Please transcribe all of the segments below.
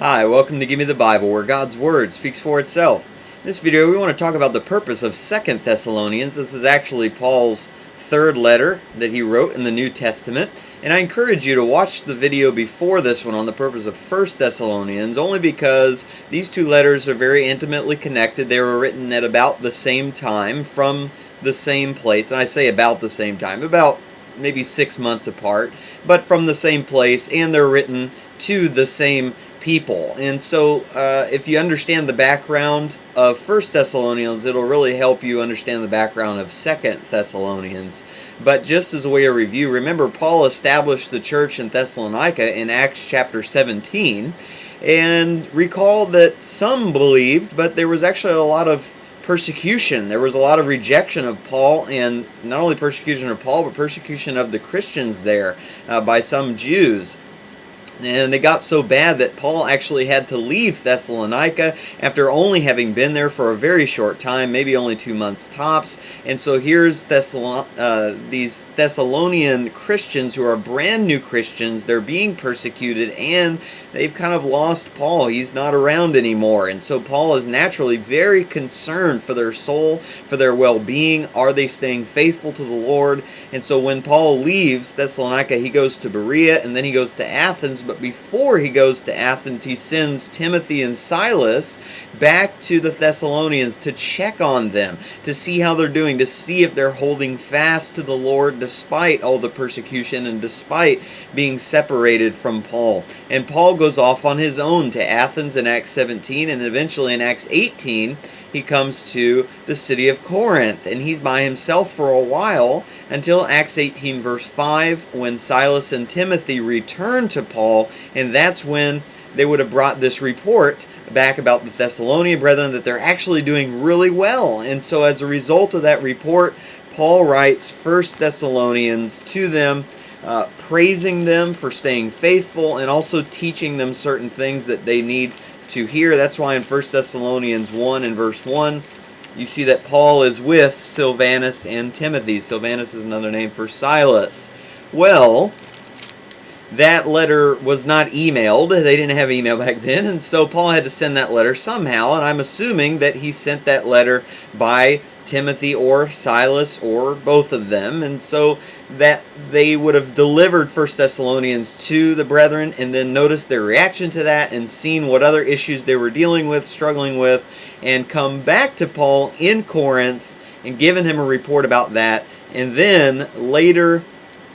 Hi, welcome to Give Me the Bible, where God's Word speaks for itself. In this video, we want to talk about the purpose of 2 Thessalonians. This is actually Paul's third letter that he wrote in the New Testament. And I encourage you to watch the video before this one on the purpose of 1 Thessalonians, only because these two letters are very intimately connected. They were written at about the same time, from the same place. And I say about the same time, about maybe 6 months apart, but from the same place, and they're written to the same people. And so if you understand the background of 1 Thessalonians, it'll really help you understand the background of 2 Thessalonians. But just as a way of review, remember Paul established the church in Thessalonica in Acts chapter 17, and recall that some believed, but there was actually a lot of persecution. There was a lot of rejection of Paul, and not only persecution of Paul, but persecution of the Christians there by some Jews. And it got so bad that Paul actually had to leave Thessalonica after only having been there for a very short time, maybe only 2 months tops. And so here's these Thessalonian Christians who are brand new Christians. They're being persecuted, and they've kind of lost Paul. He's not around anymore. And so Paul is naturally very concerned for their soul, for their well-being. Are they staying faithful to the Lord? And so when Paul leaves Thessalonica, he goes to Berea, and then he goes to Athens. But before he goes to Athens, he sends Timothy and Silas back to the Thessalonians to check on them, to see how they're doing, to see if they're holding fast to the Lord despite all the persecution and despite being separated from Paul. And Paul goes off on his own to Athens in Acts 17, and eventually in Acts 18, he comes to the city of Corinth, and he's by himself for a while until Acts 18 verse 5, when Silas and Timothy return to Paul, and that's when they would have brought this report back about the Thessalonian brethren that they're actually doing really well. And so as a result of that report, Paul writes 1 Thessalonians to them, praising them for staying faithful and also teaching them certain things that they need to hear. That's why in 1 Thessalonians 1 and verse 1, you see that Paul is with Silvanus and Timothy. Silvanus is another name for Silas. Well, that letter was not emailed. They didn't have email back then, and so Paul had to send that letter somehow, and I'm assuming that he sent that letter by Timothy or Silas or both of them, and so that they would have delivered 1 Thessalonians to the brethren, and then noticed their reaction to that and seen what other issues they were dealing with, struggling with, and come back to Paul in Corinth and given him a report about that. And then later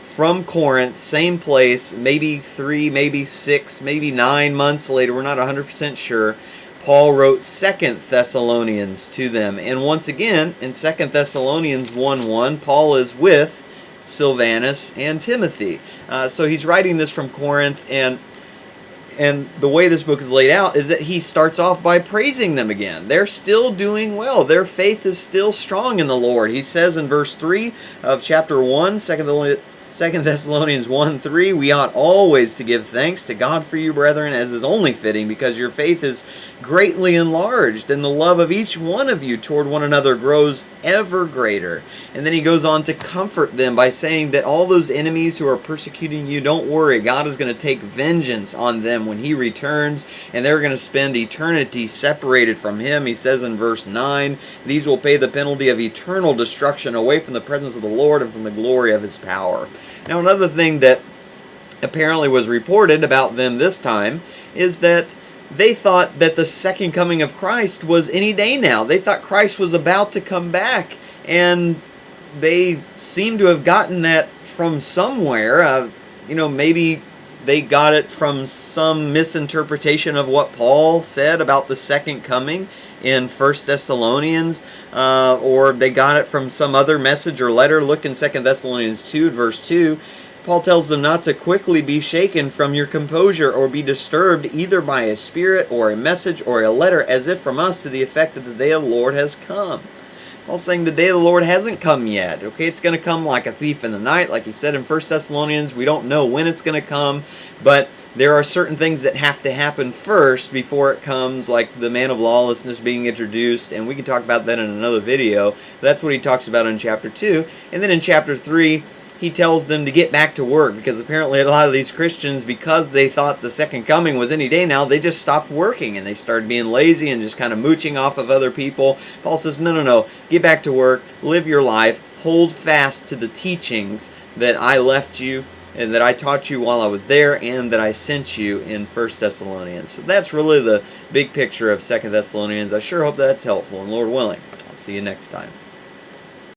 from Corinth, same place, maybe 3, maybe 6, maybe 9 months later, we're not 100% sure, Paul wrote 2 Thessalonians to them. And once again, in 2 Thessalonians 1:1, Paul is with Silvanus and Timothy. So he's writing this from Corinth, and the way this book is laid out is that he starts off by praising them again. They're still doing well. Their faith is still strong in the Lord. He says in verse 3 of chapter 1, 2 Thessalonians 1:3, we ought always to give thanks to God for you, brethren, as is only fitting, because your faith is greatly enlarged, and the love of each one of you toward one another grows ever greater. And then he goes on to comfort them by saying that all those enemies who are persecuting you, don't worry, God is going to take vengeance on them when he returns, and they're going to spend eternity separated from him. He says in verse 9, these will pay the penalty of eternal destruction away from the presence of the Lord and from the glory of his power. Now, another thing that apparently was reported about them this time is that they thought that the second coming of Christ was any day now. They thought Christ was about to come back, and they seem to have gotten that from somewhere. Maybe they got it from some misinterpretation of what Paul said about the second coming in 1 Thessalonians, or they got it from some other message or letter. Look in 2 Thessalonians 2, verse 2. Paul tells them not to quickly be shaken from your composure or be disturbed either by a spirit or a message or a letter, as if from us, to the effect that the day of the Lord has come. Paul's saying the day of the Lord hasn't come yet. Okay, it's going to come like a thief in the night. Like he said in 1 Thessalonians, we don't know when it's going to come, but there are certain things that have to happen first before it comes, like the man of lawlessness being introduced, and we can talk about that in another video. That's what he talks about in chapter 2. And then in chapter 3, he tells them to get back to work, because apparently a lot of these Christians, because they thought the second coming was any day now, they just stopped working and they started being lazy and just kind of mooching off of other people. Paul says, no, no, no, get back to work, live your life, hold fast to the teachings that I left you and that I taught you while I was there and that I sent you in 1 Thessalonians. So that's really the big picture of 2 Thessalonians. I sure hope that's helpful, and Lord willing, I'll see you next time.